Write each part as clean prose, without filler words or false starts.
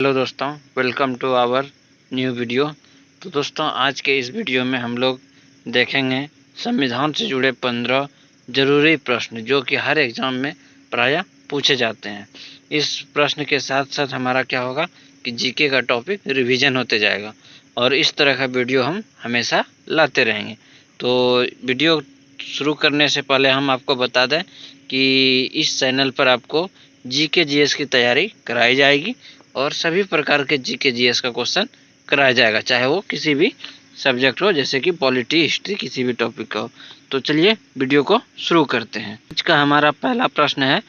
Hello दोस्तों, welcome to our new video. तो दोस्तों, आज के इस वीडियो में हम लोग देखेंगे संविधान से जुड़े 15 ज़रूरी प्रश्न जो कि हर एग्ज़ाम में प्रायः पूछे जाते हैं। इस प्रश्न के साथ साथ हमारा क्या होगा कि जीके का टॉपिक रिवीजन होते जाएगा और इस तरह का वीडियो हम हमेशा लाते रहेंगे। तो वीडियो शुरू करने से पहले हम आपको बता दें कि इस चैनल पर आपको जीके जीएस की तैयारी कराई जाएगी और सभी प्रकार के जीके जीएस का क्वेश्चन कराया जाएगा, चाहे वो किसी भी सब्जेक्ट हो, जैसे कि पॉलिटी, हिस्ट्री, किसी भी टॉपिक का हो। तो चलिए वीडियो को शुरू करते हैं। आज का हमारा पहला प्रश्न है।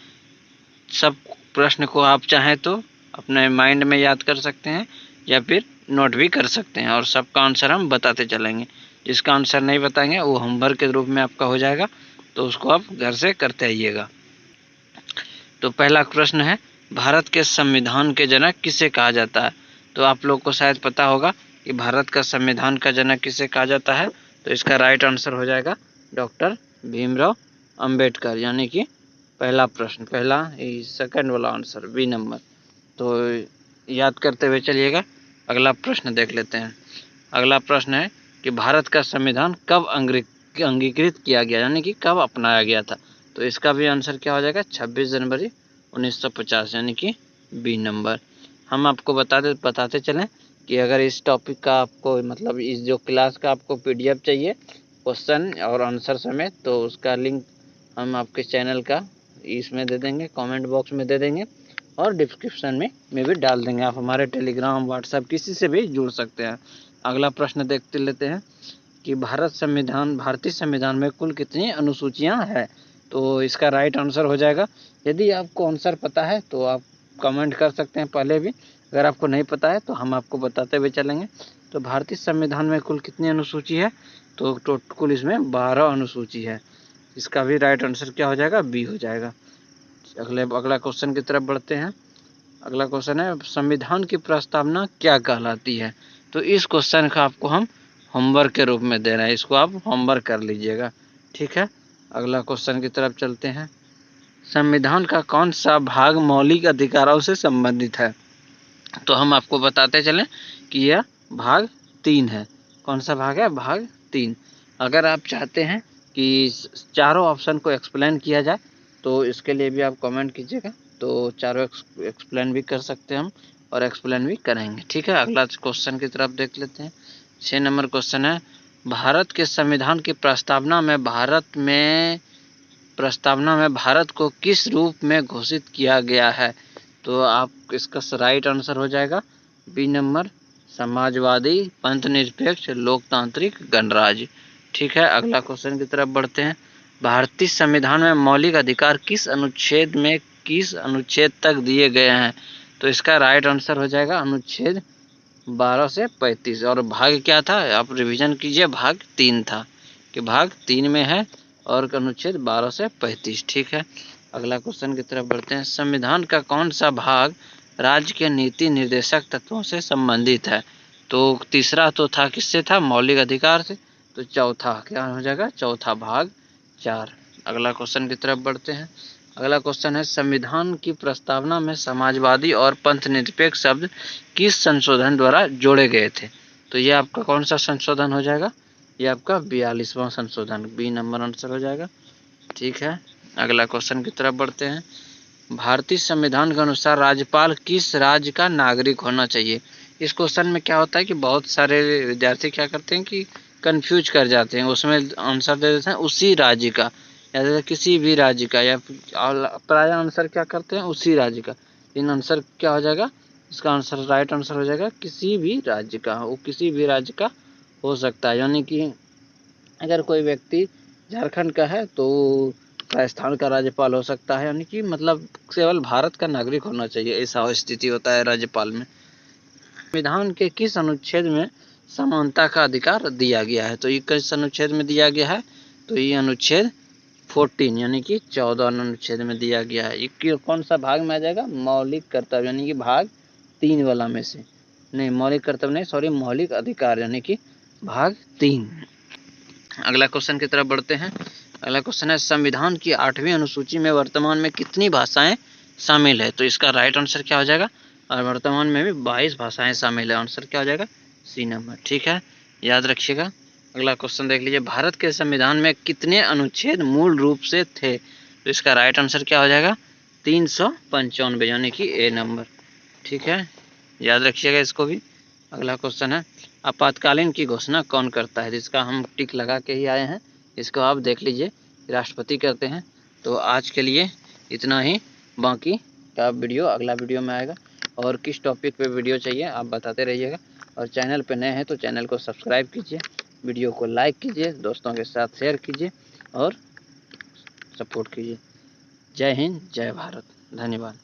सब प्रश्न को आप चाहें तो अपने माइंड में याद कर सकते हैं या फिर नोट भी कर सकते हैं और सबका आंसर हम बताते चलेंगे। जिसका आंसर नहीं बताएंगे वो होमवर्क के रूप में आपका हो जाएगा, तो उसको आप घर से करते आइएगा। तो पहला प्रश्न है, भारत के संविधान के जनक किसे कहा जाता है? तो आप लोग को शायद पता होगा कि भारत का संविधान का जनक किसे कहा जाता है। तो इसका राइट आंसर हो जाएगा डॉक्टर भीमराव अंबेडकर, यानी कि पहला प्रश्न, सेकंड वाला आंसर बी नंबर। तो याद करते हुए चलिएगा, अगला प्रश्न देख लेते हैं। अगला प्रश्न है कि भारत का संविधान कब अंगीकृत किया गया, यानी कि कब अपनाया गया था। तो इसका भी आंसर क्या हो जाएगा, 26 जनवरी 1950, यानी कि बी नंबर। हम आपको बताते चलें कि अगर इस टॉपिक का आपको मतलब इस जो क्लास का आपको पीडीएफ चाहिए क्वेश्चन और आंसर समेत, तो उसका लिंक हम आपके चैनल का इसमें दे देंगे, कमेंट बॉक्स में दे देंगे और डिस्क्रिप्शन में भी डाल देंगे। आप हमारे टेलीग्राम, व्हाट्सएप किसी से भी जुड़ सकते हैं। अगला प्रश्न देखते लेते हैं कि भारतीय संविधान में कुल कितनी अनुसूचियां हैं। तो इसका राइट आंसर हो जाएगा, यदि आपको आंसर पता है तो आप कमेंट कर सकते हैं पहले भी, अगर आपको नहीं पता है तो हम आपको बताते हुए चलेंगे। तो भारतीय संविधान में कुल कितनी अनुसूची है, तो कुल इसमें 12 अनुसूची है। इसका भी राइट आंसर क्या हो जाएगा, बी हो जाएगा। अगला क्वेश्चन की तरफ बढ़ते हैं। अगला क्वेश्चन है, संविधान की प्रस्तावना क्या कहलाती है। तो इस क्वेश्चन का आपको हम होमवर्क के रूप में दे रहे हैं, इसको आप होमवर्क कर लीजिएगा, ठीक है। अगला क्वेश्चन की तरफ चलते हैं। संविधान का कौन सा भाग मौलिक अधिकारों से संबंधित है। तो हम आपको बताते चलें कि यह भाग 3 है। कौन सा भाग है, भाग 3। अगर आप चाहते हैं कि चारों ऑप्शन को एक्सप्लेन किया जाए तो इसके लिए भी आप कमेंट कीजिएगा, तो चारों एक्सप्लेन भी कर सकते हैं हम और एक्सप्लेन भी करेंगे, ठीक है। अगला क्वेश्चन की तरफ देख लेते हैं। 6 नंबर क्वेश्चन है, भारत के संविधान की प्रस्तावना में भारत को किस रूप में घोषित किया गया है। तो आप इसका राइट आंसर हो जाएगा बी नंबर, समाजवादी, पंथनिरपेक्ष, लोकतांत्रिक, गणराज्य, ठीक है। अगला क्वेश्चन की तरफ बढ़ते हैं। भारतीय संविधान में मौलिक अधिकार किस अनुच्छेद तक दिए गए हैं। तो इसका राइट आंसर हो जाएगा अनुच्छेद 12 से 35। और भाग क्या था, आप रिवीजन कीजिए, भाग 3 था, कि भाग 3 में है और अनुच्छेद 12 से 35, ठीक है। अगला क्वेश्चन की तरफ बढ़ते हैं। संविधान का कौन सा भाग राज्य के नीति निर्देशक तत्वों से संबंधित है। तो तीसरा तो था, किससे था, मौलिक अधिकार से। तो चौथा क्या हो जाएगा, चौथा भाग 4। अगला क्वेश्चन की तरफ बढ़ते हैं। अगला क्वेश्चन है, संविधान की प्रस्तावना में समाजवादी और पंथनिरपेक्ष शब्द किस संशोधन द्वारा जोड़े गए थे। तो ये आपका कौन सा संशोधन हो जाएगा, ये आपका 42वां संशोधन, बी नंबर आंसर हो जाएगा, ठीक है। अगला क्वेश्चन की तरफ बढ़ते हैं। भारतीय संविधान के अनुसार राज्यपाल किस राज्य का नागरिक होना चाहिए। इस क्वेश्चन में क्या होता है कि बहुत सारे विद्यार्थी क्या करते हैं कि कंफ्यूज कर जाते हैं, उसमें आंसर दे देते हैं उसी राज्य का या किसी भी राज्य का, या प्राय आंसर क्या करते हैं उसी राज्य का। इन आंसर क्या हो जाएगा, इसका आंसर राइट आंसर हो जाएगा किसी भी राज्य का, वो किसी भी राज्य का हो सकता है। यानी कि अगर कोई व्यक्ति झारखंड का है तो राजस्थान का राज्यपाल हो सकता है, यानी कि मतलब केवल भारत का नागरिक होना चाहिए, ऐसा स्थिति होता है राज्यपाल में। संविधान के किस अनुच्छेद में समानता का अधिकार दिया गया है। तो ये किस अनुच्छेद में दिया गया है, तो ये अनुच्छेद 14 यानी कि 14 अनुच्छेद में दिया गया है। ये कौन सा भाग में आ जाएगा, मौलिक कर्तव्य, यानी कि भाग 3 वाला में से, नहीं मौलिक कर्तव्य नहीं, सॉरी, मौलिक अधिकार, यानी कि भाग 3। अगला क्वेश्चन की तरफ बढ़ते हैं। अगला क्वेश्चन है, संविधान की 8वीं अनुसूची में वर्तमान में कितनी भाषाएं शामिल है। तो इसका राइट आंसर क्या हो जाएगा, और वर्तमान में भी 22 भाषाएं शामिल है। आंसर क्या हो जाएगा? C number. ठीक है, याद रखिएगा। अगला क्वेश्चन देख लीजिए, भारत के संविधान में कितने अनुच्छेद मूल रूप से थे? तो इसका राइट आंसर क्या हो जाएगा? 395, यानी कि ए नंबर। ठीक है, याद रखिएगा इसको भी। अगला क्वेश्चन है, आपातकालीन की घोषणा कौन करता है? जिसका हम टिक लगा के ही आए हैं, इसको आप देख लीजिए, राष्ट्रपति करते हैं। तो आज के लिए इतना ही, बाकी का वीडियो अगला वीडियो में आएगा। और किस टॉपिक पे वीडियो चाहिए आप बताते रहिएगा। और चैनल पे नए हैं तो चैनल को सब्सक्राइब कीजिए, वीडियो को लाइक कीजिए, दोस्तों के साथ शेयर कीजिए और सपोर्ट कीजिए। जय हिंद, जय भारत, धन्यवाद।